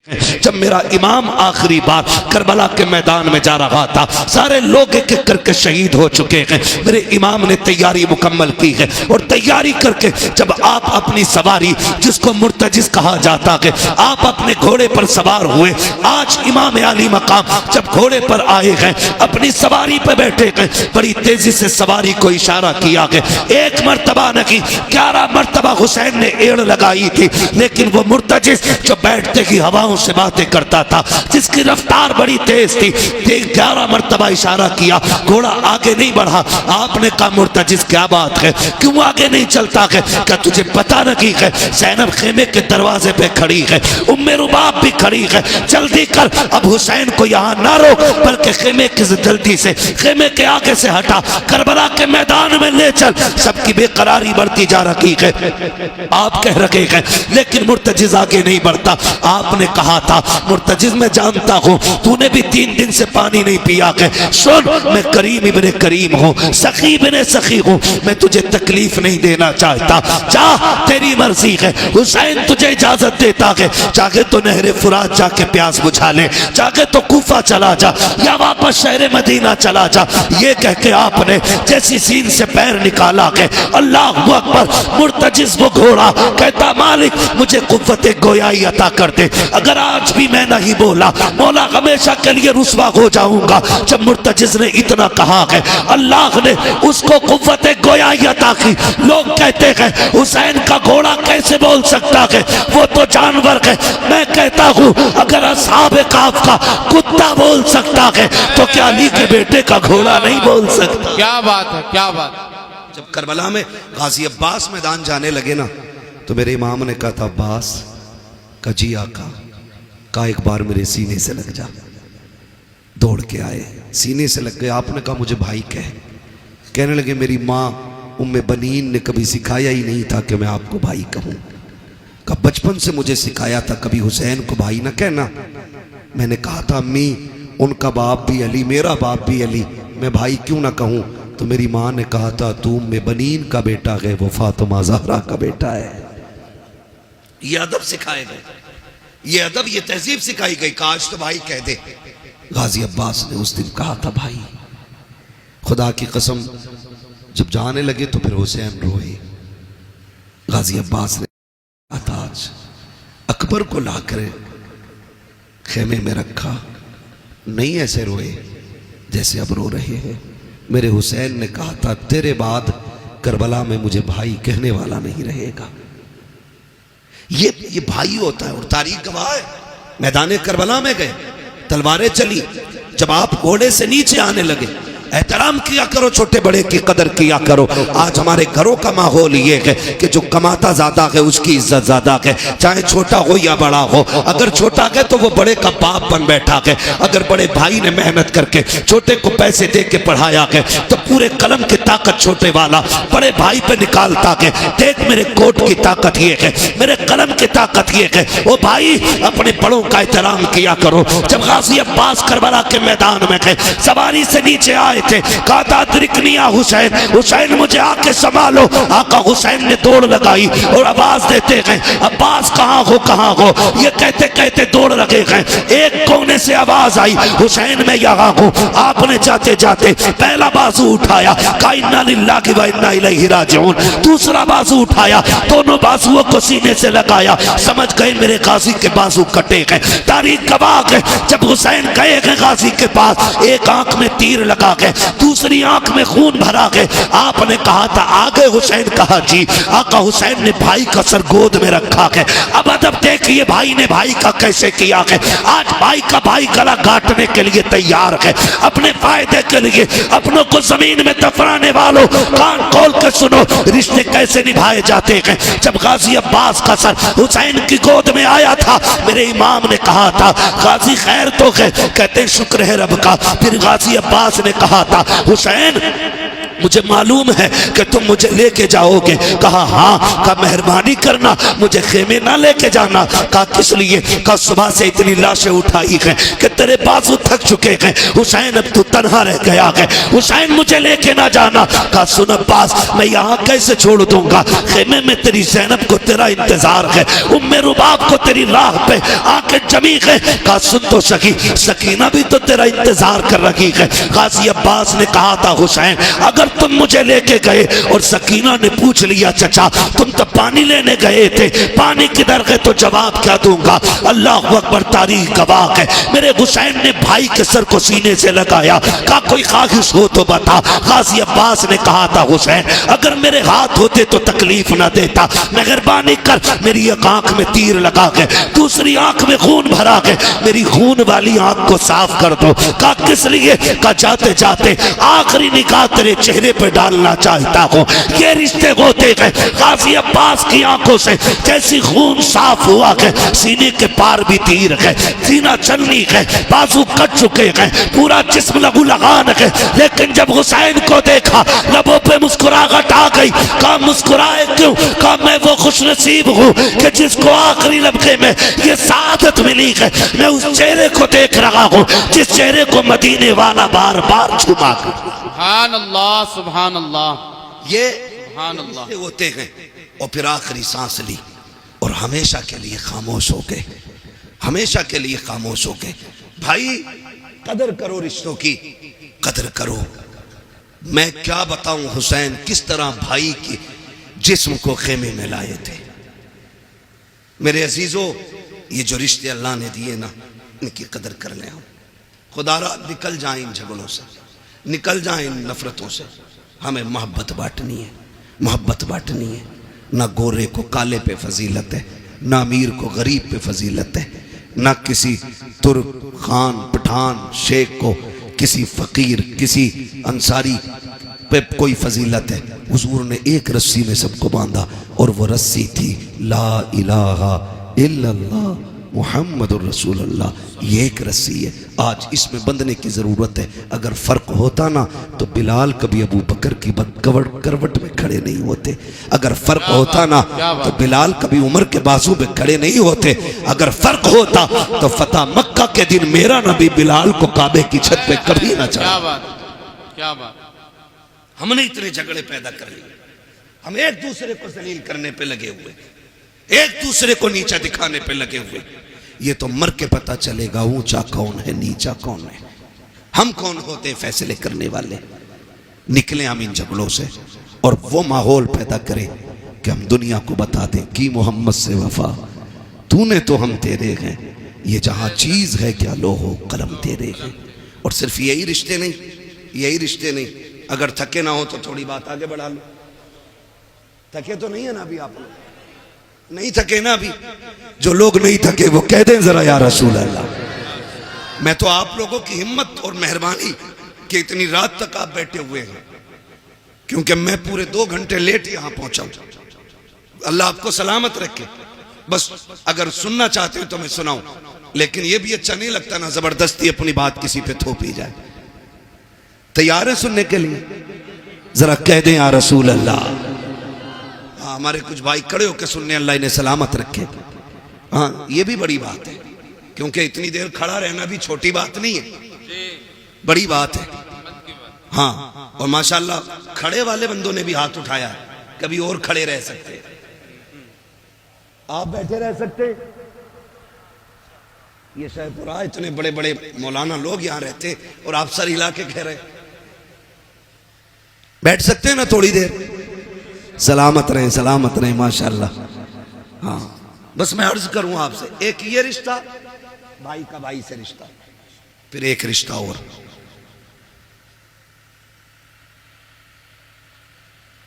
जब मेरा इमाम आखिरी बार करबला के मैदान में जा रहा था, सारे लोग एक एक करके शहीद हो चुके हैं। मेरे इमाम ने तैयारी मुकम्मल की है और तैयारी करके जब आप अपनी सवारी, जिसको मुर्तजिज कहा जाता है, आप अपने घोड़े पर सवार हुए। आज इमाम आली मकाम जब घोड़े पर आए हैं, अपनी सवारी पर बैठे हैं, बड़ी तेजी से सवारी को इशारा किया है। एक मर्तबा नहीं 11 मर्तबा हुसैन ने एड़ लगाई थी, लेकिन वो मुर्तजिज जो बैठते ही हवाओं से बातें करता था, जिसकी रफ्तार बड़ी तेज थी, 11 मर्तबा इशारा किया, घोड़ा आगे नहीं बढ़ा। आपने कहा मुर्तजिज क्या बात है, क्यों आगे नहीं चलता है? क्या तुझे पता नहीं है ज़ैनब खेमे के दरवाजे पे खड़ी है, उम्मे रुबाब भी खड़ी है, जल्दी कर, अब हुसैन को यहाँ ना रोक, बल्कि खेमे की जल्दी से खेमे के आगे से हटा, करबला के मैदान में ले चल। सबकी बेकरारी बढ़ती जा रही है, आप कह रहे हैं, लेकिन मुर्तजिज आगे नहीं बढ़ता। आपने कहा था मुर्तजिज मैं जानता हूं तूने भी 3 दिन से पानी नहीं पिया है, सुन मैं करीम इब्ने करीम हूं, सखी इब्ने सखी हूं, मैं तुझे तकलीफ नहीं देना चाहता, जा तेरी मर्जी है। हुसैन तुझे इजाजत देता है, चाहे तो नहरे फुरात जाके प्यास बुझा ले, चाहे तो कूफा चला जा या वापस शहर मदीना चला जा। ये कह के आपने जैसी सीन से पैर निकाला है, अल्लाह अकबर, मुर्तजिज वो घोड़ा कहता मालिक मुझे कुव्वत गोयाई अता कर दे, अगर आज भी मैं नहीं बोला मौला हमेशा के लिए रुसवा हो जाऊंगा। जब मुर्तजिज ने इतना कहा है, अल्लाह ने उसको कुव्वत गोयाई अता की। लोग कहते हैं हुसैन का घोड़ा कैसे बोल सकता है, वो तो जानवर है। मैं कहता हूं अगर असहाबे काफ का कुत्ता बोल सकता है तो क्या अली के बेटे का घोड़ा नहीं बोल सकता? क्या बात है, क्या बात। जब करबला में गाजी अब्बास मैदान जाने लगे ना, तो मेरे इमाम ने कहा था अब्बास का जी आका का एक बार मेरे सीने से लग जा। दौड़ के आए, सीने से लग गए। आपने कहा मुझे भाई कहने लगे मेरी माँ उम्मे बनीन ने कभी सिखाया ही नहीं था कि मैं आपको भाई कहूँ। का बचपन से मुझे सिखाया था कभी हुसैन को भाई ना कहना। मैंने कहा था अम्मी उनका बाप भी अली, मेरा बाप भी अली, मैं भाई क्यों ना कहूँ? तो मेरी माँ ने कहा था तू उम्मे बनीन का बेटा है, वो फातिमा ज़हरा का बेटा है। ये अदब सिखाए गए, ये अदब, ये तहजीब सिखाई गई। काश तो भाई कह दे। गाजी अब्बास ने उस दिन कहा था भाई। खुदा की कसम जब जाने लगे तो फिर हुसैन रोए। गाजी अब्बास ने ताज अकबर को लाकर खेमे में रखा, नहीं ऐसे रोए जैसे अब रो रहे हैं। मेरे हुसैन ने कहा था तेरे बाद करबला में मुझे भाई कहने वाला नहीं रहेगा। ये भाई होता है और तारीख गवाह है। मैदान करबला में गए, तलवारें चली, जब आप घोड़े से नीचे आने लगे, एहतराम किया करो, छोटे बड़े की कदर किया करो। आज हमारे घरों का माहौल ये है कि जो कमाता ज्यादा है उसकी इज्जत ज्यादा है, चाहे छोटा हो या बड़ा हो। अगर छोटा है तो वो बड़े का बाप बन बैठा है। अगर बड़े भाई ने मेहनत करके छोटे को पैसे दे के पढ़ाया है तो पूरे कलम की ताकत छोटे वाला बड़े भाई पे निकालता है। देख मेरे कोट की ताकत ये है, मेरे कलम की ताकत ये है। वो भाई अपने बड़ों का एहतराम किया करो। जब गाजी अब्बास करबला के मैदान में गए, सवारी से नीचे आए थे, कहा था अदरिकनिया हुसैन, हुसैन मुझे आके संभालो। आका हुसैन ने दौड़ लगाई और आवाज देते गए अब्बास कहाँ हो, कहाँ हो। ये कहते कहते दौड़ लगे गए। एक कोने से आवाज आई हुसैन मैं यहाँ हूँ। आपने जाते जाते पहला बाजू उठाया, कहा इन्ना लिल्लाहि व इन्ना इलैहि राजिऊन। दूसरा बाजू उठाया, दोनों बाजुओं को सीने से लगाया। समझ गए मेरे गाजी के बाजू कटे गए। तारीख गवाह है जब हुसैन गए गए गाजी के पास, एक आंख में तीर लगा गए, दूसरी आंख में खून भरा गए। आपने कहा था आगे हुसैन, कहा जी। आका हुसैन ने भाई का सर गोद में रखा है। अब अदब देखिए भाई ने भाई का कैसे किया है। आज भाई का भाई गला काटने के लिए तैयार है, अपने फायदे के लिए। अपनों को जमीन में दफनाने वालों कान खोल के सुनो, रिश्ते कैसे निभाए जाते हैं। जब गाजी अब्बास का सर हुसैन की गोद में आया था, मेरे इमाम ने कहा था गाजी खैर तो है, कहते शुक्र है रब का। फिर गाजी अब्बास ने कहा था हुसैन मुझे मालूम है कि तुम मुझे लेके जाओगे। कहा हाँ। कहा मेहरबानी करना, मुझे खेमे ना लेके जाना। कहा किस लिए? कहा सुबह से इतनी लाशें उठाई हैं कि तेरे बाजू थक चुके हैं हुसैन, अब तू तन्हा रह गया है, हुसैन मुझे लेके ना जाना। कहा सुन अब्बास, मैं यहाँ कैसे छोड़ दूंगा, खेमे में तेरी ज़ैनब को तेरा इंतजार है, उम्मे रुबाब को तेरी राह पे आके जमी है। कहा सुन तो सकी, सकीना भी तो तेरा इंतजार कर रही है। गाजी अब्बास ने कहा था हुसैन अगर तुम मुझे लेके गए और सकीना ने पूछ लिया चचा तुम तो पानी लेने गए थे, पानी किधर गए, तो जवाब क्या दूंगा? अल्लाह अकबर, तारीख गवाह है। मेरे हुसैन ने भाई के सर को सीने से लगाया। कहा कोई ख्वाहिश हो तो बता। गाजी अब्बास ने कहा था हुसैन अगर मेरे हाथ होते तो तकलीफ ना देता, मेहरबानी कर मेरी एक आंख में तीर लगा के दूसरी आंख में खून भरा के मेरी खून वाली आंख को साफ कर दो। कहा किस लिए? कहा जाते जाते आखिरी निगाह तेरे चेहरे पे डालना चाहता हूँ। ये रिश्ते होते गए। गाजी अब्बास की आंखों से जैसी खून साफ हुआ है, सीने के पार भी तीर है, सीना चलनी है, बाजू कट चुके हैं, पूरा जिस्म लहू लगान है। लेकिन जब हुसैन को देखा लबों पे मुस्कुराहट आ गई। कहा मुस्कुराए क्यों? कहा मैं वो खुशनसीब हूँ कि जिसको आखिरी लम्हे में ये सादत मिली है। मैं उस चेहरे को देख रहा हूँ जिस चेहरे को मदीने वाला बार बार छुमा। सुभान अल्लाह, सुभान अल्लाह। ये सुभान अल्लाह होते हैं। और फिर आखिरी सांस ली और हमेशा के लिए खामोश हो गए, हमेशा के लिए खामोश हो गए। भाई कदर करो, रिश्तों की कदर करो। मैं क्या बताऊं हुसैन किस तरह भाई की जिस्म को खेमे में लाए थे। मेरे अजीजों, ये जो रिश्ते अल्लाह ने दिए ना, इनकी कदर कर लें हम। खुदारा निकल जाए इन झगड़ों से, निकल जाए इन नफरतों से। हमें मोहब्बत बांटनी है, मोहब्बत बांटनी है। ना गोरे को काले पे फजीलत है, ना अमीर को गरीब पे फजीलत है, ना किसी तुर्क खान पठान शेख को किसी फकीर किसी अंसारी पे कोई फजीलत है। हुजूर ने एक रस्सी में सबको बांधा और वो रस्सी थी ला इलाहा इल्लल्लाह मुहम्मदुर रसूलुल्लाह। ये एक रस्सी है, आज इसमें बंधने की ज़रूरत है। अगर फ़र्क होता ना तो बिलाल कभी अबू बकर की करवट में खड़े नहीं होते। अगर फ़र्क होता ना तो बिलाल कभी उमर के बाजू में खड़े नहीं होते। अगर फ़र्क होता तो फतह मक्का के दिन मेरा नबी बिलाल को काबे की छत पे कभी ना चढ़ा। क्या बात, क्या बात। हमने इतने झगड़े पैदा कर लिए, हम एक दूसरे को जलील करने पे लगे हुए, एक दूसरे को नीचा दिखाने पे लगे हुए। ये तो मर के पता चलेगा ऊंचा कौन है नीचा कौन है। हम कौन होते फैसले करने वाले। निकले हम इन झगड़ों से और वो माहौल पैदा करें कि हम दुनिया को बता दें कि मोहम्मद से वफा तूने तो हम तेरे हैं, ये जहां चीज है क्या लोहो कलम तेरे हैं। और सिर्फ यही रिश्ते नहीं, यही रिश्ते नहीं, अगर थके ना हो तो थोड़ी बात आगे बढ़ा लो। थके तो नहीं है ना अभी आप लोग, नहीं थके ना अभी। जो लोग नहीं थके वो कह दें जरा या रसूल अल्लाह। मैं तो आप लोगों की हिम्मत और मेहरबानी कि इतनी रात तक आप बैठे हुए हैं, क्योंकि मैं पूरे 2 घंटे लेट यहां पहुंचा हूं। अल्लाह आपको सलामत रखे। बस अगर सुनना चाहते हो तो मैं सुनाऊं, लेकिन यह भी अच्छा नहीं लगता ना जबरदस्ती अपनी बात किसी पे थोपी जाए। तैयार है सुनने के लिए? जरा कह दें या रसूल अल्लाह। हमारे कुछ भाई खड़े होकर सुनने, अल्लाह इन्हें सलामत रखे। हाँ, ये भी बड़ी बात है, क्योंकि इतनी देर खड़ा रहना भी छोटी बात नहीं है, बड़ी बात है। हाँ, और माशाल्लाह खड़े वाले बंदों ने भी हाथ उठाया है। कभी और खड़े रह सकते, आप बैठे रह सकते। ये शाहपुरा इतने बड़े बड़े मौलाना लोग यहां रहते और आप सर हिला के कह रहे बैठ सकते हैं ना थोड़ी देर। सलामत रहें, सलामत रहें माशाल्लाह। हाँ, बस मैं अर्ज करूं आपसे, एक ये रिश्ता भाई का भाई से रिश्ता, फिर एक रिश्ता और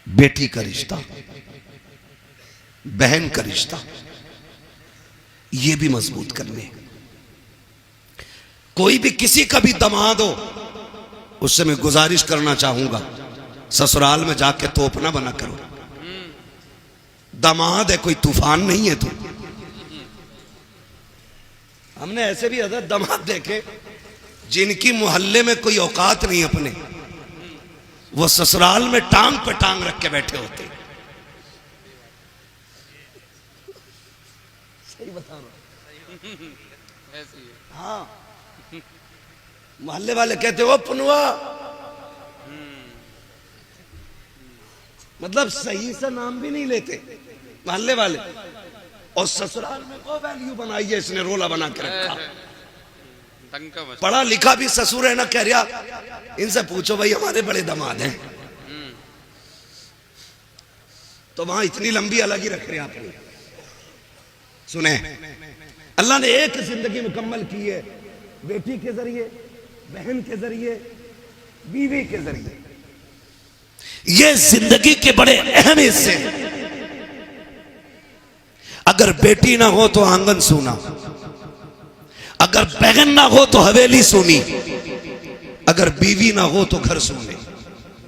बेटी का रिश्ता, बहन का रिश्ता, ये भी मजबूत करने। कोई भी किसी का भी दामाद हो, उससे मैं गुजारिश करना चाहूंगा ससुराल में जाके तोप ना बना करो। दामाद है, कोई तूफान नहीं है तू। हमने ऐसे भी हज़रत दामाद देखे जिनकी मोहल्ले में कोई औकात नहीं अपने, वो ससुराल में टांग पे टांग रख के बैठे होते। सही बता रहा हूं। ऐसी है। हाँ, मोहल्ले वाले कहते हो पुनवा, मतलब सही से नाम भी नहीं लेते मोहल्ले वाले। और ससुराल में को वैल्यू बनाई है इसने, रोला बना के रखा। पढ़ा लिखा भी ससुर है ना, कह रहा इनसे पूछो भाई हमारे बड़े दामाद हैं, तो वहां इतनी लंबी अलग ही रख रहे हैं आपने। सुने, अल्लाह ने एक जिंदगी मुकम्मल की है, बेटी के जरिए, बहन के जरिए, बीवी के जरिए। ये जिंदगी के बड़े अहम हिस्से हैं। अगर बेटी ना हो तो आंगन सूना, अगर बहन ना हो तो हवेली सूनी, अगर बीवी ना हो तो घर सूने।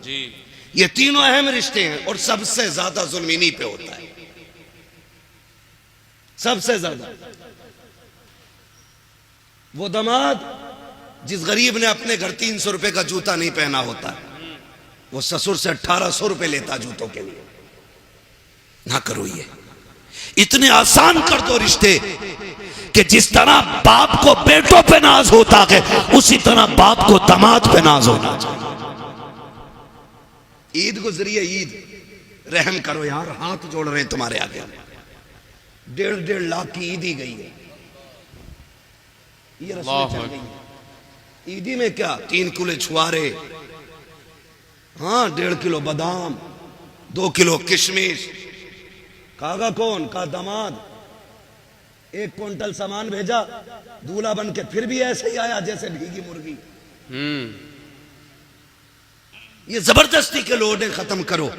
जी, ये तीनों अहम रिश्ते हैं और सबसे ज्यादा जुल्म इन्हीं पे होता है, सबसे ज्यादा। वो दामाद जिस गरीब ने अपने घर 300 रुपए का जूता नहीं पहना होता है, वो ससुर से 1800 रुपए लेता जूतों के लिए। ना करो ये, इतने आसान कर दो रिश्ते कि जिस तरह बाप को बेटों पे नाज होता है, उसी तरह बाप को दामाद पे नाज होना चाहिए। ईद गुजरी है, ईद रहम करो यार, हाथ जोड़ रहे हैं तुम्हारे आगे। 1.5 लाख की ईद ही गई है, ये रस्में चल गई है। ईदी में क्या 3 किलो छुआरे, हाँ 1.5 किलो बादाम, 2 किलो किशमिश। कागा कौन का दामाद 1 क्विंटल सामान भेजा, दूल्हा बन के फिर भी ऐसे ही आया जैसे भीगी मुर्गी। ये जबरदस्ती के लोड है, खत्म करो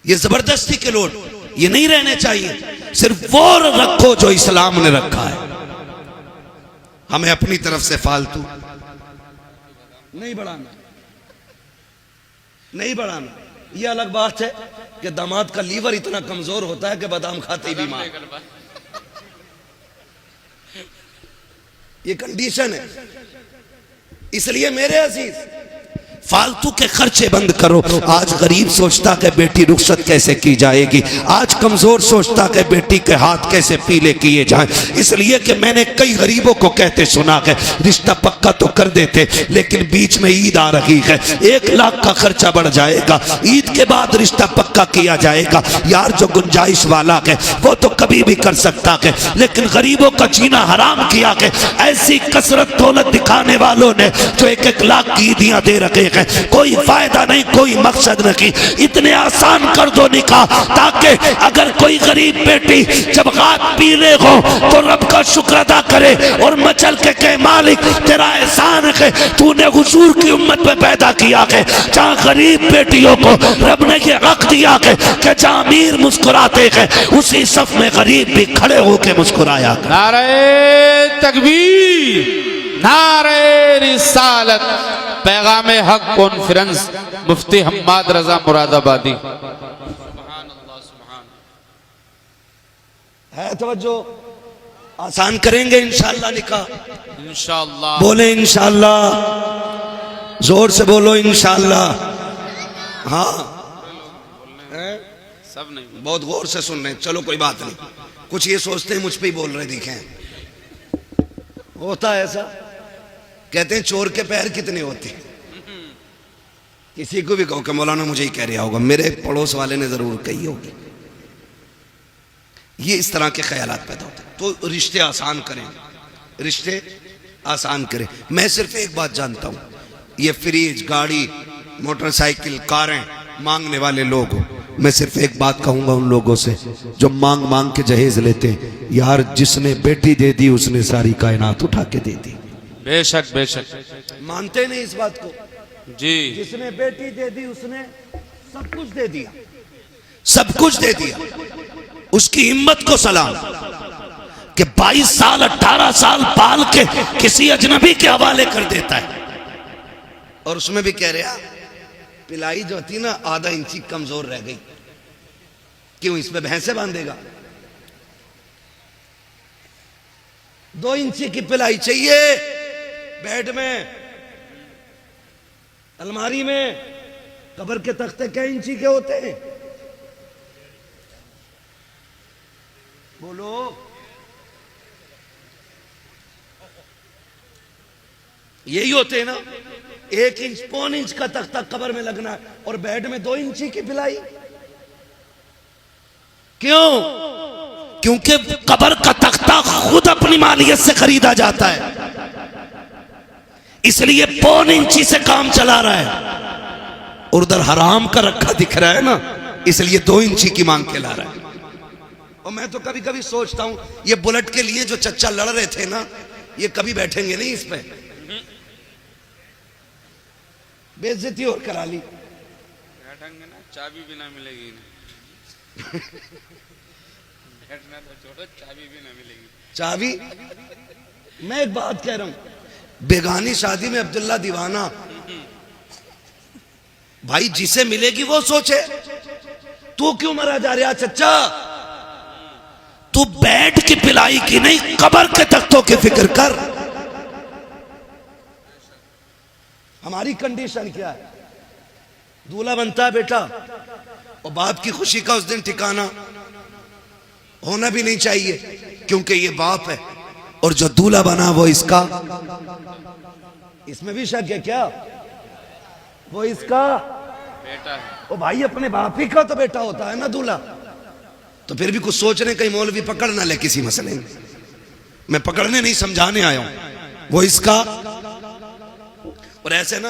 ये जबरदस्ती के लोड, ये नहीं रहने चाहिए। सिर्फ वो रखो जो इस्लाम ने रखा है। हमें अपनी तरफ से फालतू नहीं बढ़ाना, नहीं बढ़ाना। यह अलग बात है कि दामाद का लीवर इतना कमजोर होता है कि बादाम खाते ही बीमार। ये कंडीशन है। इसलिए मेरे अजीज, फालतू के खर्चे बंद करो। आज गरीब सोचता कि बेटी रुखसत कैसे की जाएगी, आज कमजोर सोचता कि बेटी के हाथ कैसे पीले किए जाएं। इसलिए कि मैंने कई गरीबों को कहते सुना कि रिश्ता पक्का तो कर देते, लेकिन बीच में ईद आ रही है, 1 लाख का खर्चा बढ़ जाएगा, ईद के बाद रिश्ता पक्का किया जाएगा। यार जो गुंजाइश वाला है वो तो कभी भी कर सकता है, लेकिन गरीबों का जीना हराम किया है ऐसी कसरत दौलत दिखाने वालों ने जो 1-1 लाख की ईदियां दे रखे। कोई फायदा नहीं, कोई मकसद नहीं। इतने आसान कर दो निकाह, ताकि अगर कोई गरीब बेटी जब हाथ पी रहे हो तो रब का शुक्र अदा करे और मचल के कहे मालिक तेरा एहसान है, तूने हुजूर की उम्मत पे पैदा किया है जहाँ गरीब बेटियों को रब ने ये हक दिया है कि जहाँ अमीर मुस्कुराते हैं उसी सफ में गरीब भी खड़े होकर मुस्कुराया। नारे तकबीर, नारे रिसालत, पैगाम हक कॉन्फ्रेंस, मुफ्ती हम्माद रजा मुरादाबादी। है तवज्जो, आसान करेंगे इंशाअल्लाह निकाह, इंशाअल्लाह। बोले इंशाअल्लाह, जोर से बोलो इंशाअल्लाह। हाँ सब नहीं, बहुत गौर से सुन रहे हैं। चलो कोई बात नहीं, कुछ ये सोचते हैं मुझ पे ही बोल रहे, देखें होता है ऐसा। कहते हैं चोर के पैर कितने होते हैं। किसी को भी कहो कि मौलाना मुझे ही कह रहा होगा, मेरे पड़ोस वाले ने जरूर कही होगी। ये इस तरह के ख्यालात पैदा होते हैं। तो रिश्ते आसान करें, रिश्ते आसान करें। मैं सिर्फ एक बात जानता हूं, ये फ्रिज, गाड़ी, मोटरसाइकिल, कारें मांगने वाले लोग, मैं सिर्फ एक बात कहूंगा उन लोगों से जो मांग मांग के जहेज लेते हैं, यार जिसने बेटी दे दी उसने सारी कायनात उठा के दे दी। बेशक बेशक, मानते नहीं इस बात को जी। जिसने बेटी दे दी उसने सब कुछ दे दिया, सब कुछ दे दिया। उसकी हिम्मत को सलाम कि 22 साल 18 साल पाल के किसी अजनबी के हवाले कर देता है। और उसमें भी कह रहा पिलाई जो थी ना आधा इंची कमजोर रह गई, क्यों इस पे भैंसे बांधेगा? 2 इंची की पिलाई चाहिए बेड में। अलमारी में कब्र के तख्ते कै इंची के होते हैं? बोलो। यही होते हैं ना, 1 इंच पौन इंच का तख्ता कब्र में लगना है और बेड में 2 इंची की पिलाई। क्यों? क्योंकि कब्र का तख्ता खुद अपनी मालियत से खरीदा जाता है, इसलिए पौन इंची से काम चला रहा है। और उधर हराम का रखा दिख रहा है ना, इसलिए 2 इंची की मांग के ला रहा है। और मैं तो कभी कभी सोचता हूं, ये बुलेट के लिए जो चच्चा लड़ रहे थे ना, ये कभी बैठेंगे नहीं इस पे। बेइज्जती और करा ली। बैठेंगे ना, चाबी भी ना मिलेगी। बैठना तो छोड़ो, चाबी भी ना मिलेगी। चाबी? मैं एक बात कह रहा हूं, बेगानी शादी में अब्दुल्ला दीवाना, भाई जिसे मिलेगी वो सोचे। तू क्यों मरा जा रहा चच्चा? तू बैठ की पिलाई की नहीं, कब्र के तख्तों की फिक्र कर। हमारी कंडीशन क्या है? दूल्हा बनता है बेटा, और बाप की खुशी का उस दिन ठिकाना होना भी नहीं चाहिए, क्योंकि ये बाप है, और जो दूल्हा बना वो इसका। इसमें भी शक है क्या? वो इसका बेटा है। ओ भाई, अपने बाप ही का तो बेटा होता है ना दूल्हा। तो फिर भी कुछ सोचने, कहीं मौलवी पकड़ ना ले किसी मसले में। मैं पकड़ने नहीं, समझाने आया हूं। वो इसका। और ऐसे ना,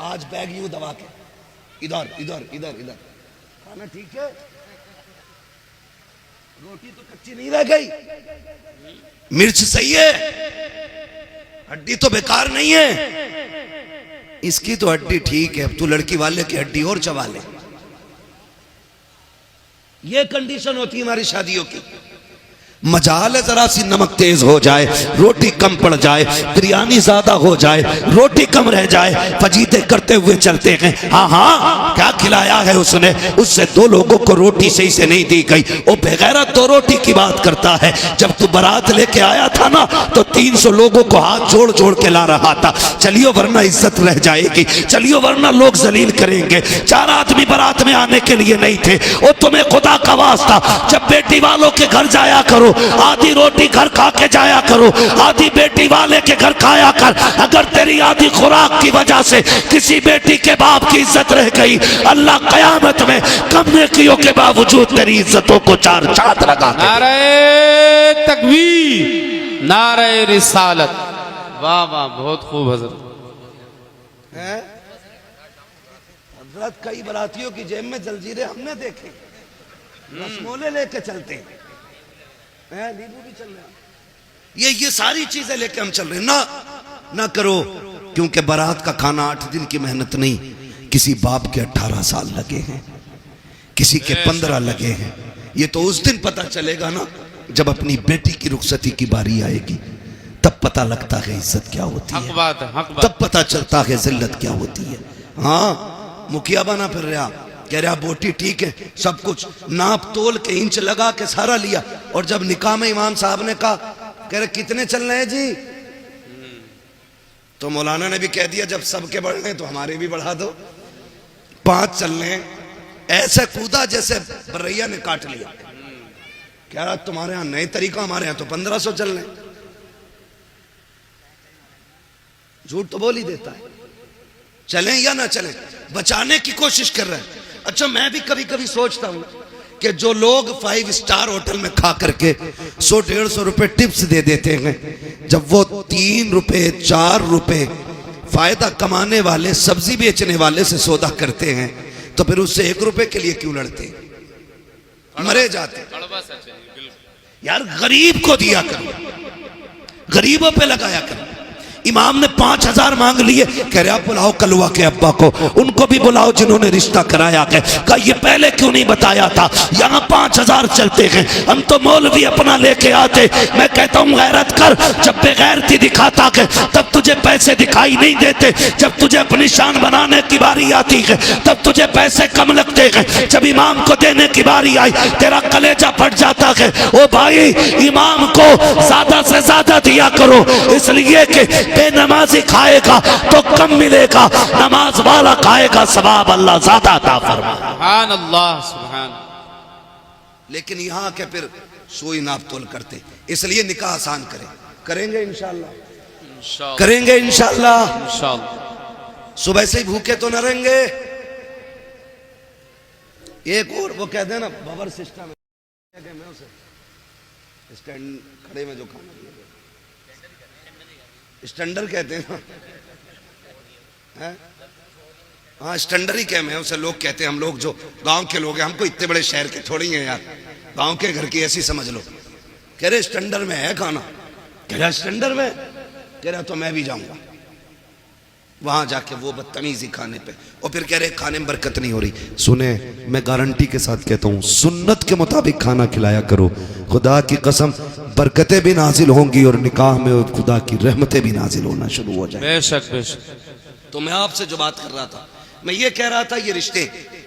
आज बैग यूं दबा के इधर इधर इधर इधर, खाना ठीक है? रोटी तो कच्ची नहीं रह गई? मिर्च सही है? हड्डी तो बेकार नहीं है? इसकी तो हड्डी ठीक है, अब तू लड़की वाले की हड्डी और चबा ले। ये कंडीशन होती है हमारी शादियों की। मजाल है जरा सी नमक तेज हो जाए, रोटी कम पड़ जाए, बिरयानी ज्यादा हो जाए, रोटी कम रह जाए, फजीते करते हुए चलते हैं। हाँ हाँ, क्या खिलाया है उसने? उससे 2 लोगों को रोटी सही से नहीं दी गई। वो बेगैरत 2 रोटी की बात करता है। जब तू बारात लेके आया था ना, तो 300 लोगों को हाथ जोड़ जोड़ के ला रहा था। चलियो वरना इज्जत रह जाएगी, चलियो वरना लोग जलील करेंगे। 4 आदमी बारात में आने के लिए नहीं थे। और तुम्हें खुदा का वास्ता, जब बेटी वालों के घर जाया करो, आधी रोटी घर खा के जाया करो, आधी बेटी वाले के घर खाया कर। अगर तेरी आधी खुराक की वजह से किसी बेटी के बाप की इज्जत रह गई, अल्लाह कयामत में कम नेकियों के बावजूद तेरी इज्जतों को 4 चांद लगा दे। नारे तकबीर, नारे रिसालत। वाह वाह, बहुत खूब हजरत। हजरत, कई बरातियों की जेब में जलजीरे हमने देखे, रसमोले लेके चलते हैं, नींबू भी चल रहे हैं। ये सारी चीजें लेके हम चल रहे हैं। ना करो, क्योंकि बारात का खाना 8 दिन की मेहनत नहीं, किसी बाप के 18 साल लगे हैं, किसी के 15 लगे हैं। ये तो उस दिन पता चलेगा ना, जब अपनी बेटी की रुखसती की बारी आएगी, तब पता लगता है इज्जत क्या होती है। हक बात है, हक बात। तब पता चलता है जिल्लत क्या होती है। हाँ, मुखिया बना फिर रहा, कह रहा बोटी ठीक है, सब कुछ नाप तोल के इंच लगा के सारा लिया। और जब निकाह में इमाम साहब ने कहा, कह रहे कितने चल रहे हैं जी? तो मौलाना ने भी कह दिया, जब सबके बढ़ रहे तो हमारे भी बढ़ा दो, 5 चल रहे हैं। ऐसे कूदा जैसे बरैया ने काट लिया। कह रहा तुम्हारे यहां नए तरीका, हमारे यहां तो 1500 चल रहे हैं। झूठ तो बोल ही देता है। चलें या ना चलें, बचाने की कोशिश कर रहे हैं। अच्छा, मैं भी कभी कभी सोचता हूं कि जो लोग 5 स्टार होटल में खा करके 100-150 रुपए टिप्स दे देते हैं, जब वो 3 रुपए 4 रुपए फायदा कमाने वाले सब्जी बेचने वाले से सौदा करते हैं, तो फिर उससे 1 रुपए के लिए क्यों लड़ते? मरे जाते। यार, गरीब को दिया करो, गरीबों पे लगाया करो। इमाम ने 5000 मांग लिए, कह रहे आप बुलाओ कलवा के अब्बा को, उनको भी बुलाओ जिन्होंने रिश्ता कराया है। कहा ये पहले क्यों नहीं बताया था? यहाँ 5000 चलते हैं, हम तो मौलवी अपना लेके आते। मैं कहता हूँ गैरत कर, जब बगैर बेगैरती दिखाता है तब तुझे पैसे दिखाई नहीं देते, जब तुझे अपनी शान बनाने की बारी आती है तब तुझे पैसे कम लगते हैं, जब इमाम को देने की बारी आई तेरा कलेजा फट जाता है। ओ भाई, इमाम को ज्यादा से ज्यादा दिया करो, इसलिए कि बेनमाजी खाएगा तो कम मिलेगा, नमाज वाला खाएगा सवाब अल्लाह ज्यादा अता फरमाए। सुभान अल्लाह, सुभान। लेकिन यहाँ के फिर सोई नाप तोल करते, इसलिए निकाह आसान करेंगे इंशाअल्लाह, करेंगे इंशाअल्लाह। सुबह से ही भूखे तो न रहेंगे। एक और वो कहते हैं ना बबर सिस्टम, स्टैंड खड़े में जो खाना स्टैंडर कहते हैं ना, हाँ स्टैंडर ही कह में उसे लोग कहते हैं। हम लोग जो गांव के लोग हैं, हमको इतने बड़े शहर के थोड़ी हैं यार, गांव के घर की ऐसी समझ लो। कह रहे स्टैंडर में है खाना, कह रहा स्टैंडर में, कह रहा तो मैं भी जाऊंगा वहां जाके वो बदतमीजी खाने पे, और फिर कह रहे खाने में बरकत नहीं हो रही। सुने, मैं गारंटी के साथ कहता हूँ सुन्नत के मुताबिक खाना खिलाया करो, खुदा की कसम बरकतें भी नाजिल होंगी और निकाह में खुदा की रहमतें भी नाजिल होना शुरू हो जाए। बेशक बेशक। तो मैं आपसे जो बात कर रहा था, मैं ये कह रहा था ये रिश्ते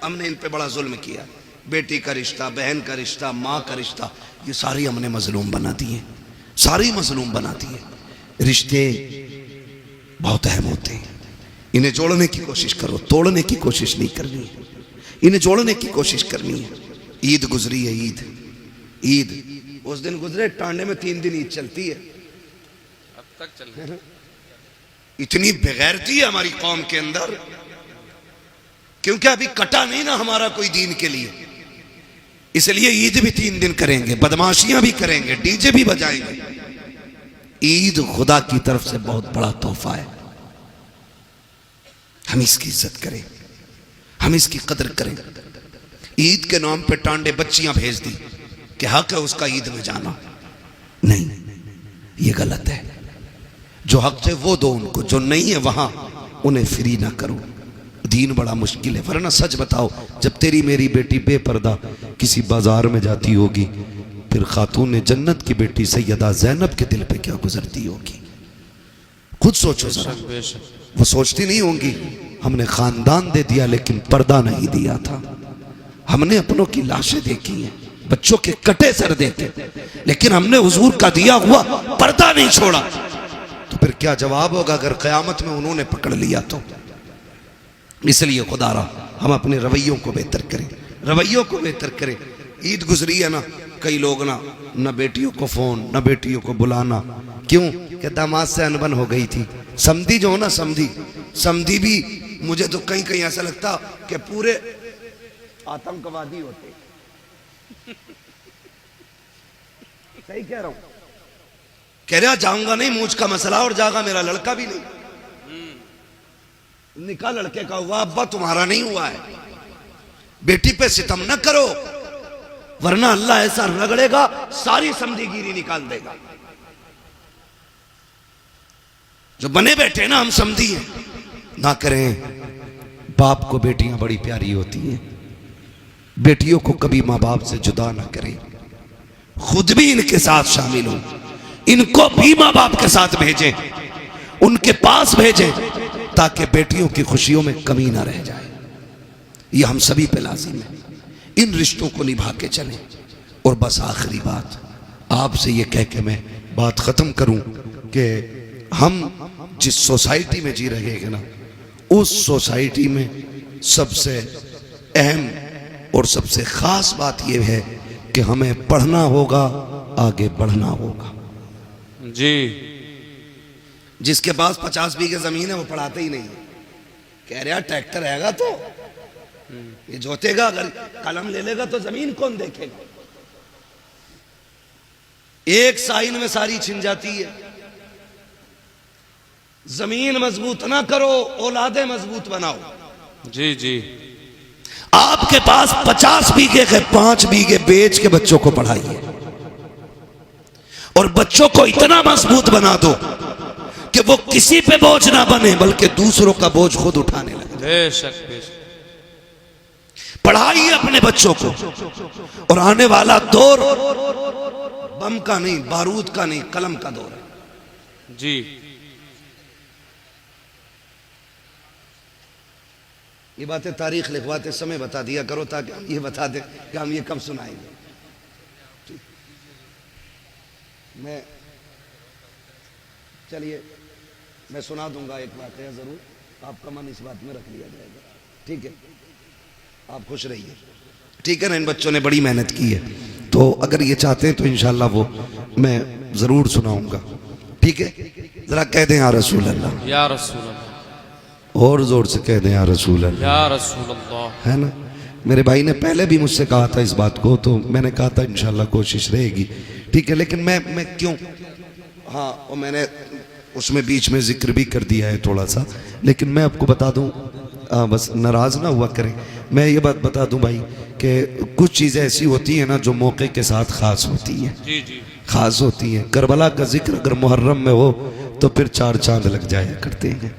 हमने इन पे बड़ा जुल्म किया, बेटी का रिश्ता, बहन का रिश्ता, माँ का रिश्ता, ये सारी हमने मजलूम बना दिए, सारी मजलूम बना दिए। रिश्ते बहुत अहम होते हैं, इन्हें जोड़ने की कोशिश करो, तोड़ने की कोशिश नहीं करनी है, इन्हें जोड़ने की कोशिश करनी है। ईद गुजरी है, ईद उस दिन गुजरे, टांडे में 3 दिन ईद चलती है, अब तक चल। इतनी बेगैरती है हमारी कौम के अंदर, क्योंकि अभी कटा नहीं ना हमारा कोई दीन के लिए, इसलिए ईद भी 3 दिन करेंगे, बदमाशियां भी करेंगे, डीजे भी बजाएंगे। ईद खुदा की तरफ से बहुत बड़ा तोहफा है, हम इसकी इज्जत करें, हम इसकी कदर करें। ईद के नाम पे टांडे बच्चियां भेज दी कि हक है उसका ईद में जाना, नहीं, ये गलत है। जो हक है वो दो उनको, जो नहीं है वहां उन्हें फ्री ना करो। दीन बड़ा मुश्किल है, वरना सच बताओ, जब तेरी मेरी बेटी बेपर्दा किसी बाजार में जाती होगी, फिर खातून जन्नत की बेटी सैयदा ज़ैनब के दिल पे क्या गुजरती होगी, खुद सोचो जरा। वो सोचती नहीं होंगी हमने खानदान दे दिया लेकिन पर्दा नहीं दिया था, हमने अपनों की लाशें देखी हैं, बच्चों के कटे सर देखे, लेकिन हमने हुजूर का दिया हुआ पर्दा नहीं छोड़ा। तो फिर क्या जवाब होगा अगर क़यामत में उन्होंने पकड़ लिया तो। इसलिए खुदारा हम अपने रवैयों को बेहतर करें, रवैयों को बेहतर करें। ईद गुजरी है ना, कई लोग ना बेटियों को फोन, ना बेटियों को बुलाना, क्यों कि दामाद से अनबन हो गई थी। समधी जो हो ना, समधी भी मुझे तो कहीं कहीं ऐसा लगता कि पूरे आतंकवादी होते। सही कह रहा हूं, कह रहा जाऊंगा नहीं, मूछ का मसला और जागा मेरा लड़का भी नहीं, निकाह लड़के का हुआ, अब्बा तुम्हारा नहीं हुआ है। बेटी पे सितम न करो, वरना अल्लाह ऐसा रगड़ेगा सारी समझीगिरी निकाल देगा। जो बने बैठे ना हम समझी हैं, ना करें। बाप को बेटियां बड़ी प्यारी होती हैं, बेटियों को कभी माँ बाप से जुदा ना करें, खुद भी इनके साथ शामिल हो, इनको भी माँ बाप के साथ भेजें, उनके पास भेजें, ताकि बेटियों की खुशियों में कमी ना रह जाए। ये हम सभी पे लाजिम है, इन रिश्तों को निभा के चलें। और बस आखिरी बात आपसे ये कह के मैं बात खत्म करूं कि हम जिस सोसाइटी में जी रहे हैं ना, उस सोसाइटी में सबसे अहम और सबसे खास बात यह है कि हमें पढ़ना होगा, आगे बढ़ना होगा। जी, जिसके पास 50 बीघे जमीन है वो पढ़ाते ही नहीं है, कह रहा ट्रैक्टर रहेगा तो ये जोतेगा, अगर कलम ले लेगा तो जमीन कौन देखेगा। एक साइन में सारी छिन जाती है। जमीन मजबूत ना करो, औलादे मजबूत बनाओ। जी जी, आपके पास 50 बीघे के 5 बीघे बेच के बच्चों को पढ़ाइए और बच्चों को इतना मजबूत बना दो कि वो किसी पे बोझ ना बने, बल्कि दूसरों का बोझ खुद उठाने लगे। बेशक बेशक। पढ़ाइए अपने बच्चों को, और आने वाला दौर बम का नहीं, बारूद का नहीं, कलम का दौर है। जी। ये बातें तारीख लिखवाते समय बता दिया करो ताकि हम ये बता दें कि हम ये कब सुनाएंगे। मैं चलिए मैं सुना दूंगा एक बात है, जरूर आपका मन इस बात में रख लिया जाएगा, ठीक है? आप खुश रहिए, ठीक है ना? इन बच्चों ने बड़ी मेहनत की है, तो अगर ये चाहते हैं तो इंशाल्लाह वो मैं जरूर सुनाऊंगा, ठीक है? जरा कह दें या रसूल अल्लाह, या रसूल अल्लाह, और जोर से कह दें या रसूल अल्लाह, या रसूल अल्लाह। है ना? मेरे भाई ने पहले भी मुझसे कहा था इस बात को, तो मैंने कहा था इंशाल्लाह कोशिश रहेगी, ठीक है? लेकिन मैं क्यों, हाँ, और मैंने उसमें बीच में जिक्र भी कर दिया है थोड़ा सा, लेकिन मैं आपको बता दूं, बस नाराज ना हुआ करें, मैं ये बात बता दूं भाई कि कुछ चीज़ें ऐसी होती हैं ना जो मौके के साथ ख़ास होती हैं, जी जी, ख़ास होती हैं। करबला का जिक्र अगर मुहर्रम में हो तो फिर 4 चांद लग जाया करते हैं,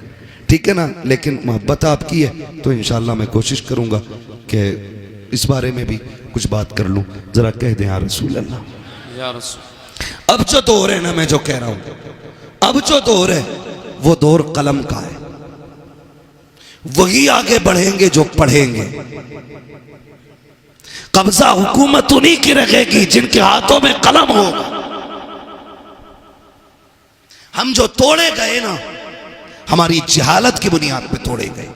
ठीक है ना? लेकिन मोहब्बत आपकी है तो इंशाल्लाह मैं कोशिश करूँगा कि इस बारे में भी कुछ बात कर लूँ। ज़रा कह दें या रसूल अल्लाह, या रसूल। अब जो दौर है ना, मैं जो कह रहा हूँ, अब जो दौर है वो दौर कलम का है। वही आगे बढ़ेंगे जो पढ़ेंगे। कब्जा हुकूमत उन्हीं की रहेगी जिनके हाथों में कलम होगा। हम जो तोड़े गए ना, हमारी जहालत की बुनियाद पे तोड़े गए।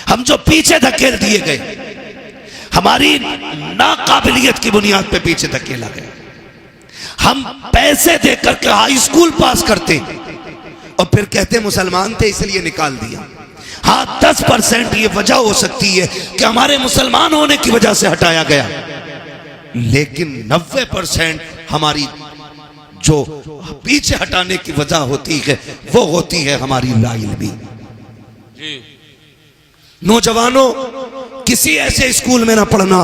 हम जो पीछे धकेल दिए गए, हमारी नाकाबिलियत की बुनियाद पे पीछे धकेला गया। हम पैसे देकर के हाई स्कूल पास करते और फिर कहते मुसलमान थे इसलिए निकाल दिया। हाँ, 10% ये वजह हो सकती है कि हमारे मुसलमान होने की वजह से हटाया गया, लेकिन 90% हमारी जो पीछे हटाने की वजह होती है वो होती है हमारी लाइल्मी। जी। नौजवानों, किसी ऐसे स्कूल में ना पढ़ना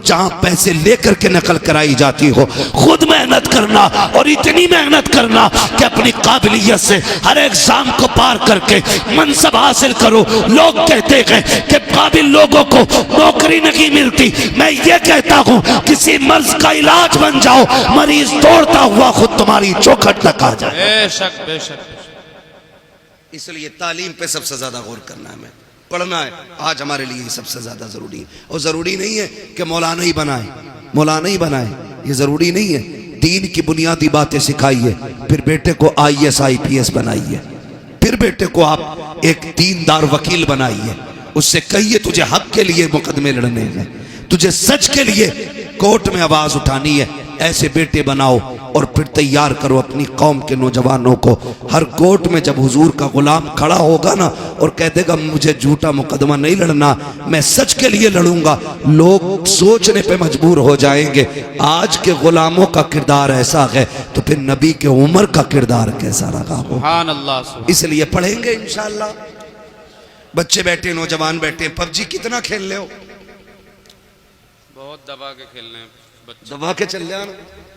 जहां पैसे लेकर के नकल कराई जाती हो। खुद मेहनत करना, और इतनी मेहनत करना कि अपनी काबिलियत से हर एग्जाम को पार करके मनसब हासिल करो। लोग कहते हैं कि काबिल लोगों को नौकरी नहीं मिलती, मैं ये कहता हूं किसी मर्ज का इलाज बन जाओ, मरीज दौड़ता हुआ खुद तुम्हारी चौखट तक आ जाए। बेशक बेशक। इसलिए तालीम पे सबसे ज्यादा गौर करना है, हमें पढ़ना है। आज हमारे लिए सबसे ज्यादा जरूरी है। और जरूरी नहीं है कि मौलाना ही बनाए, मौलाना ही बनाए, ये जरूरी नहीं है। दीन की बुनियादी बातें सिखाइए, फिर बेटे को IAS IPS बनाइए, फिर बेटे को आप एक दीनदार वकील बनाइए। उससे कहिए तुझे हक के लिए मुकदमे लड़ने हैं, तुझे सच के लिए कोर्ट में आवाज उठानी है। ऐसे बेटे बनाओ और फिर तैयार करो अपनी कौम के नौजवानों को। हर कोर्ट में जब हुजूर का गुलाम खड़ा होगा ना और कह देगा मुझे झूठा मुकदमा नहीं लड़ना, मैं सच के लिए लड़ूंगा, लोग सोचने पे मजबूर हो जाएंगे आज के गुलामों का किरदार ऐसा है तो फिर नबी के उमर का किरदार कैसा रहा हो। सुभान अल्लाह। इसलिए पढ़ेंगे इंशाल्लाह। बच्चे बैठे, नौजवान बैठे, PUBG कितना खेल ले हो? बहुत दबा के खेलने हैं बच्चे। दबा के चल जाना,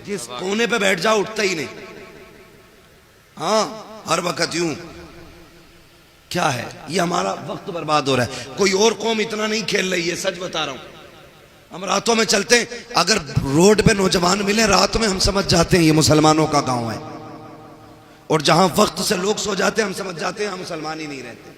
जिस कोने पे बैठ जाओ उठता ही नहीं। हाँ, हर वक्त यूं। क्या है ये? हमारा वक्त बर्बाद हो रहा है। कोई और कौम इतना नहीं खेल रही है, सच बता रहा हूं। हम रातों में चलते हैं, अगर रोड पे नौजवान मिले रात में हम समझ जाते हैं ये मुसलमानों का गांव है, और जहां वक्त से लोग सो जाते हैं हम समझ जाते हैं हम मुसलमान ही नहीं रहते,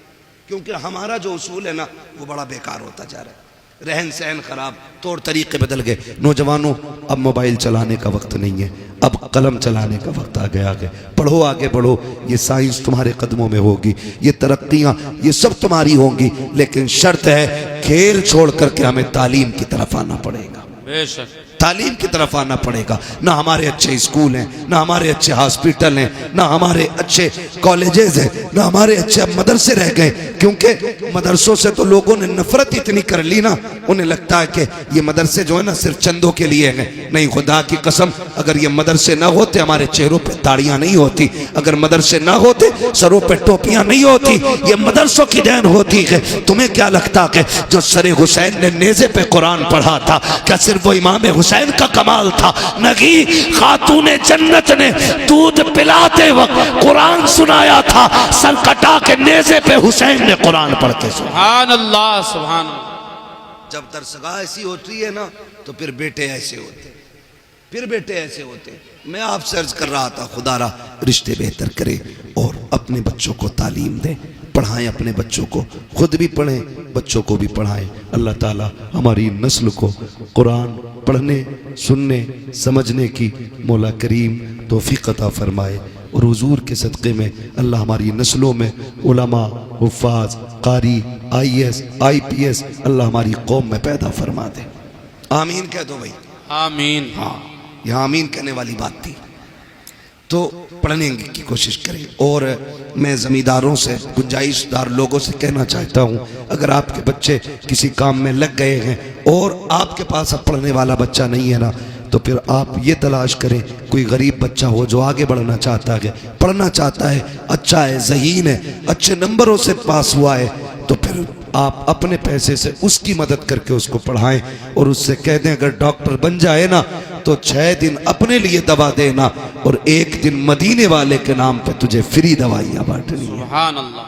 क्योंकि हमारा जो उसूल है ना वो बड़ा बेकार होता जा रहा है। रहन सहन खराब, तौर तरीके बदल गए। नौजवानों, अब मोबाइल चलाने का वक्त नहीं है, अब कलम चलाने का वक्त आ गया है। पढ़ो, आगे बढ़ो, ये साइंस तुम्हारे कदमों में होगी, ये तरक्कियां ये सब तुम्हारी होंगी, लेकिन शर्त है खेल छोड़ करके हमें तालीम की तरफ आना पड़ेगा। बेशक तालीम की तरफ आना पड़ेगा। ना हमारे अच्छे स्कूल हैं, ना हमारे अच्छे हॉस्पिटल हैं, ना हमारे अच्छे कॉलेजेस हैं, ना हमारे अच्छे मदरसे रह गए, क्योंकि मदरसों से तो लोगों ने नफरत इतनी कर ली ना, उन्हें लगता है कि ये मदरसे जो है ना सिर्फ चंदों के लिए हैं। नहीं, खुदा की कसम, अगर ये मदरसे ना होते हमारे चेहरों पे ताड़ियां नहीं होती, अगर मदरसे ना होते सरों पे टोपियां नहीं होती, ये मदरसों की देन होती है। तुम्हें क्या लगता है जो सरे हुसैन ने नेज़े पे कुरान पढ़ा था, क्या सिर्फ वो इमाम हुसैन का कमाल था? नहीं, खातूने जन्नत ने दूध पिलाते वक्त कुरान सुनाया था, सर कटा के नेज़े पे हुसैन ने कुरान पढ़ते सुना। सुभान अल्लाह, सुभान अल्लाह। जब दरसगाह ऐसी होती है ना तो फिर बेटे ऐसे होते, फिर बेटे ऐसे होते। मैं आपसे अर्ज कर रहा था, खुदारा रिश्ते बेहतर करे और अपने बच्चों को तालीम दें, पढ़ाएं अपने बच्चों को, खुद भी पढ़ें, बच्चों को भी पढ़ाएं। अल्लाह ताला हमारी नस्ल को कुरान पढ़ने, सुनने, समझने की मौला करीम तौफीक अता फरमाए। और हुजूर के सदक़े में अल्लाह हमारी नस्लों में उलमा, हुफ़ाज़, कारी, IAS, IPS अल्लाह हमारी कौम में पैदा फरमा दे। आमीन कह दो भाई। आमीन। हाँ, यहाँ आमीन कहने वाली बात थी। तो पढ़ने की कोशिश करें। और मैं ज़मींदारों से, गुंजाइशदार लोगों से कहना चाहता हूँ, अगर आपके बच्चे किसी काम में लग गए हैं और आपके पास अब पढ़ने वाला बच्चा नहीं है ना, तो फिर आप ये तलाश करें कोई गरीब बच्चा हो जो आगे बढ़ना चाहता है, पढ़ना चाहता है, अच्छा है, ज़हीन है, अच्छे नंबरों से पास हुआ है, तो फिर आप अपने पैसे से उसकी मदद करके उसको पढ़ाएं और उससे कह दें अगर डॉक्टर बन जाए ना तो 6 दिन अपने लिए दवा देना और 1 दिन मदीने वाले के नाम पे तुझे फ्री दवाइयां बांटनी है। सुभान अल्लाह।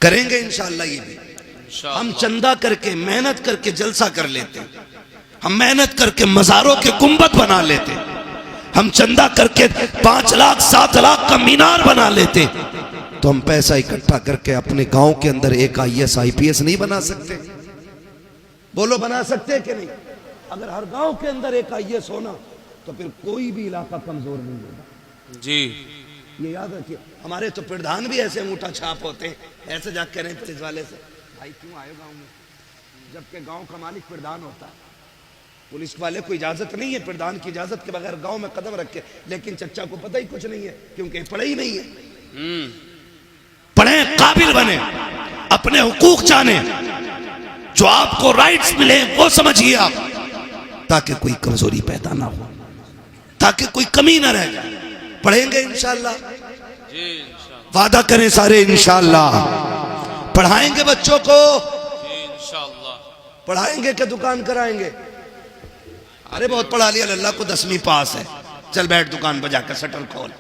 करेंगे इंशाअल्लाह ये भी। हम चंदा करके, मेहनत करके जलसा कर लेते, हम मेहनत करके मज़ारों के गुंबद बना लेते, हम चंदा करके 5 लाख 7 लाख का मीनार बना लेते, तो हम पैसा इकट्ठा करके अपने गांव के अंदर एक IAS IPS नहीं बना सकते? बोलो, बना सकते हैं कि नहीं? अगर हर गांव के अंदर एक IAS होना तो फिर कोई भी इलाका कमजोर नहीं होगा। जी, ये याद रखिए। हमारे तो प्रधान भी ऐसे अंगूठा छाप होते हैं, ऐसे जाके कह रहे हैं पुलिस वाले से, भाई क्यों आए गांव में, जबकि गांव का मालिक प्रधान होता है। पुलिस वाले को इजाजत नहीं है प्रधान की इजाजत के बगैर गांव में कदम रखे, लेकिन चच्चा को पता ही कुछ नहीं है क्योंकि पढ़े ही नहीं है। पढ़े, काबिल बने, अपने हुकूक जाने, जो आपको राइट्स मिले वो समझिए आप, ताकि कोई कमजोरी पैदा ना हो, ताकि कोई कमी ना रह जाए। पढ़ेंगे इंशाअल्लाह, वादा करें सारे इंशाअल्लाह। पढ़ाएंगे बच्चों को, इंशाअल्लाह। पढ़ाएंगे कि दुकान कराएंगे? अरे बहुत पढ़ा लिया, अल्लाह को 10वीं पास है, चल बैठ दुकान बजा कर शटर खोल।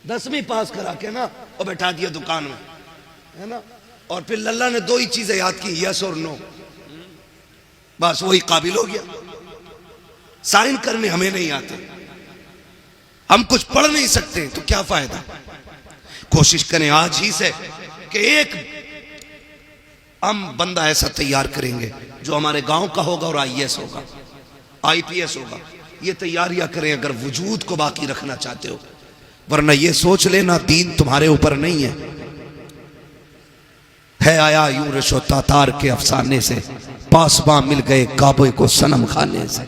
10वीं पास करा के ना और बैठा दिया दुकान में, है ना, और फिर लल्ला ने 2 ही चीजें याद की, यस और नो, बस वही काबिल हो गया। साइन करने हमें नहीं आते, हम कुछ पढ़ नहीं सकते, तो क्या फायदा। कोशिश करें आज ही से कि एक हम बंदा ऐसा तैयार करेंगे जो हमारे गांव का होगा और IAS होगा, IPS होगा। ये तैयारियां करें अगर वजूद को बाकी रखना चाहते हो, वरना ये सोच लेना दीन तुम्हारे ऊपर नहीं है आया यूं रशो तातार के अफसाने से, पासबां मिल गए काबे को सनम खाने से।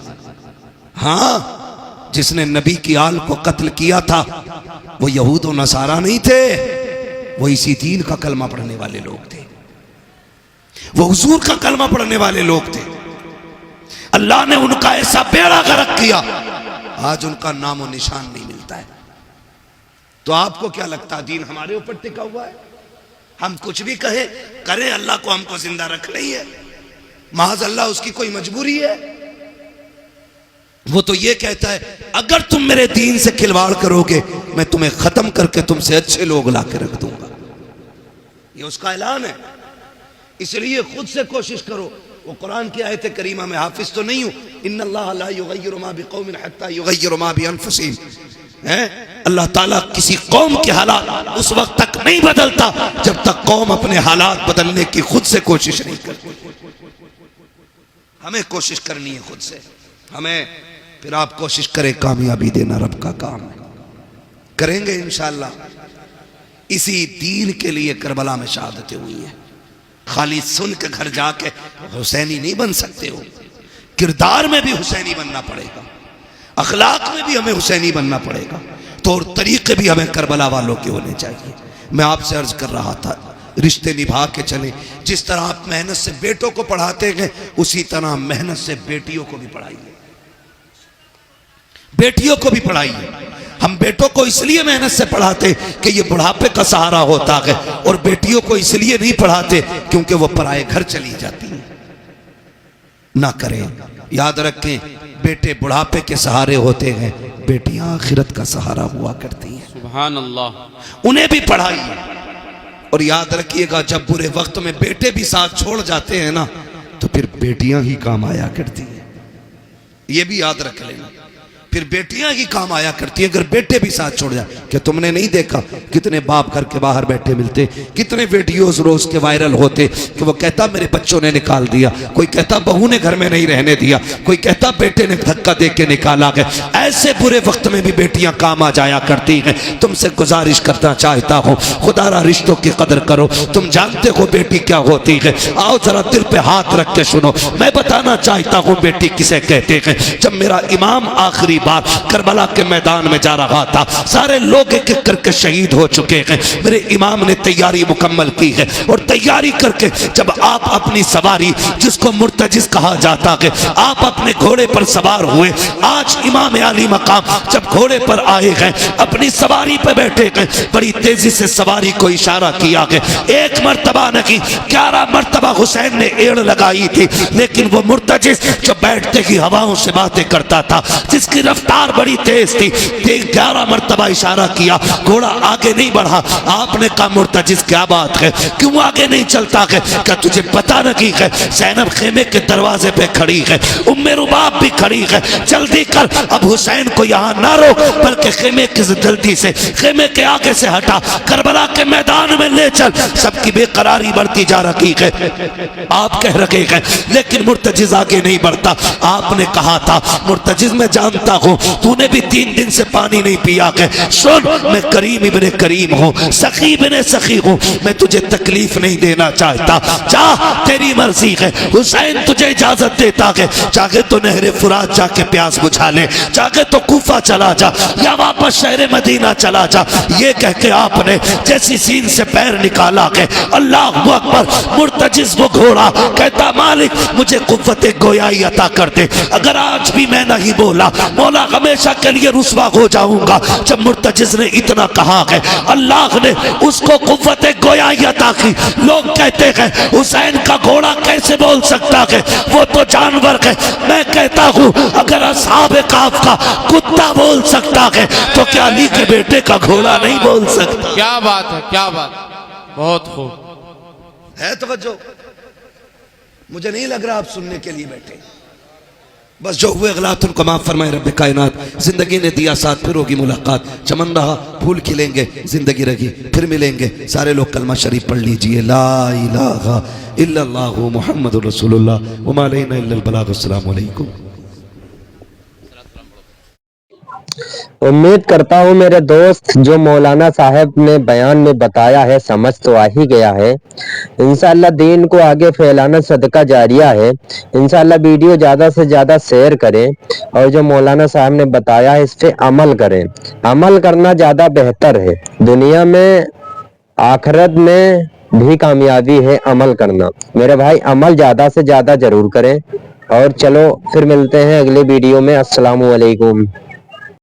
हाँ, जिसने नबी की आल को कत्ल किया था वो यहूद और नसारा नहीं थे, वो इसी दीन का कलमा पढ़ने वाले लोग थे, वो हुजूर का कलमा पढ़ने वाले लोग थे। अल्लाह ने उनका ऐसा बेड़ा गर्क किया, आज उनका नामो निशान नहीं मिलता है। तो आपको क्या लगता है दीन हमारे ऊपर टिका हुआ है? हम कुछ भी कहे करें, अल्लाह को हमको जिंदा रखना ही है, माज अल्लाह उसकी कोई मजबूरी है? वो तो ये कहता है अगर तुम मेरे दीन से खिलवाड़ करोगे मैं तुम्हें खत्म करके तुमसे अच्छे लोग ला के रख दूंगा, ये उसका ऐलान है। इसलिए खुद से कोशिश करो। वो कुरान की आयत करीमा में हाफिज तो नहीं हूं, इन्नल्लाह ला युगय्यिरु मा बिकौमिन हत्ता युगय्यिरु मा बिअनफुसिहिम, है अल्लाह ताला किसी कौम के हालात उस वक्त तक नहीं बदलता जब तक कौम अपने हालात बदलने की खुद से कोशिश नहीं करती। हमें कोशिश करनी है खुद से, हमें, फिर आप कोशिश करें, कामयाबी देना रब का काम है। करेंगे इंशाअल्लाह। इसी दीन के लिए करबला में शहादतें हुई हैं। खाली सुन के घर जाके हुसैनी नहीं बन सकते हो, किरदार में भी हुसैनी बनना पड़ेगा, अखलाक में भी हमें हुसैनी बनना पड़ेगा, तौर तरीके भी हमें करबला वालों के होने चाहिए। मैं आपसे अर्ज कर रहा था रिश्ते निभा के चलें। जिस तरह आप मेहनत से बेटों को पढ़ाते हैं उसी तरह मेहनत से बेटियों को भी पढ़ाइए, बेटियों को भी पढ़ाइए। हम बेटों को इसलिए मेहनत से पढ़ाते कि ये बुढ़ापे का सहारा होता है, और बेटियों को इसलिए नहीं पढ़ाते क्योंकि वो पराए घर चली जाती हैं। ना करें, याद रखें, बेटे बुढ़ापे के सहारे होते हैं, बेटियां आखिरत का सहारा हुआ करती हैं। सुभान अल्लाह। उन्हें भी पढ़ाइए। और याद रखिएगा जब बुरे वक्त में बेटे भी साथ छोड़ जाते हैं ना तो फिर बेटियां ही काम आया करती हैं। ये भी याद रख लेना। फिर बेटियां ही काम आया करती है अगर बेटे भी साथ छोड़ जाए। क्या तुमने नहीं देखा कितने बाप घर के बाहर बैठे मिलते, कितने वीडियोस रोज के वायरल होते कि वो कहता मेरे बच्चों ने निकाल दिया, कोई कहता बहू ने घर में नहीं रहने दिया, कोई कहता बेटे ने धक्का दे के निकाला गया। ऐसे बुरे वक्त में भी बेटियां काम आ जाया करती हैं। तुमसे गुजारिश करना चाहता हूँ, खुदारा रिश्तों की कदर करो। तुम जानते हो बेटी क्या होती है, आओ जरा दिल पे हाथ रख के सुनो। मैं बताना चाहता हूँ बेटी किसे कहते हैं। जब मेरा इमाम आखिरी बार करबला के मैदान में जा रहा था, सारे लोग एक एक करके शहीद हो चुके हैं। मेरे इमाम ने तैयारी मुकम्मल की है और तैयारी करके जब आप अपनी सवारी, जिसको मुर्तजिज कहा जाता है, आप अपने घोड़े पर सवार हुए। आज इमाम आली मकाम जब घोड़े पर आए हैं, अपनी सवारी पर बैठे हैं, बड़ी तेजी से सवारी को इशारा किया गया। एक मर्तबा नहीं 11 मर्तबा हुसैन ने एड़ लगाई थी, लेकिन वो मुर्तजिज जो बैठते ही हवाओं से बातें करता था, जिसकी रफ्तार बड़ी तेज थी, 11 मर्तबा इशारा किया, घोड़ा आगे नहीं बढ़ा। आपने कहा मुर्तजिज क्या बात है, क्यों आगे नहीं चलता है? क्या तुझे पता नहीं है ज़ैनब खेमे के दरवाजे पे खड़ी है, उम्मे रुबाब भी खड़ी है, जल्दी कर, अब हुसैन को यहाँ ना रोक, बल्कि खेमे की जल्दी से खेमे के आगे से हटा, करबला के मैदान में ले चल। सबकी बेकरारी बढ़ती जा रही है, आप कह रहे हैं लेकिन मुर्तजिज आगे नहीं बढ़ता। आपने कहा था मुर्तजिज मैं जानता हूं तूने भी 3 दिन से पानी नहीं पिया है, सुन मैं करीम इब्ने करीम हूं, सखी इब्ने सखी हूं, मैं तुझे तकलीफ नहीं देना चाहता, जा तेरी मर्जी है। हुसैन तुझे इजाजत देता है, चाहे तो नहरे फुरात जाके प्यास बुझा ले, चाहे तो कूफा चला जा या वापस शहर मदीना चला जा। ये कह के आपने जैसी सीन से पैर निकाला है, अल्लाह अकबर, मुर्तजिज वो घोड़ा कहता मालिक मुझे कुव्वत गोयाई अता कर दे। अगर आज भी मैं नहीं बोला मौला हमेशा के लिए रुसवा हो जाऊंगा। जब मुर्तजिज ने इतना कहा है, अल्लाह ने उसको कुव्वत गोयाई अता की। लोग कहते हैं हुसैन का घोड़ा कैसे बोल सकता है, वो तो जानवर है। मैं कहता हूं अगर असहाबे काफ का कुत्ता बोल सकता है तो क्या अली के बेटे का घोड़ा नहीं बोल सकता? क्या बात है, क्या बात, बहुत खूब है तवज्जो। मुझे नहीं लग रहा आप सुनने के लिए बैठे। बस जो हुए गलत उनको माफ फरमाए रब्बे कायनात। जिंदगी ने दिया साथ, फिर होगी मुलाकात। चमन रहा फूल खिलेंगे, जिंदगी रही, फिर मिलेंगे। सारे लोग कलमा शरीफ पढ़ लीजिए, ला इलाहा इल्लल्लाहु मुहम्मदुर रसूलुल्लाह व मा अलैना इल्लल बलाग। अस्सलामु अलैकुम। उम्मीद करता हूँ मेरे दोस्त जो मौलाना साहब ने बयान में बताया है समझ तो आ ही गया है। इंशाअल्लाह दीन को आगे फैलाना सदका जारिया है। इंशाअल्लाह वीडियो ज़्यादा से ज़्यादा शेयर करें और जो मौलाना साहब ने बताया है इस पे अमल करें। अमल करना ज़्यादा बेहतर है, दुनिया में आखिरत में भी कामयाबी है अमल करना। मेरे भाई अमल ज़्यादा से ज़्यादा ज़रूर करें। और चलो फिर मिलते हैं अगले वीडियो में। अस्सलामु अलैकुम।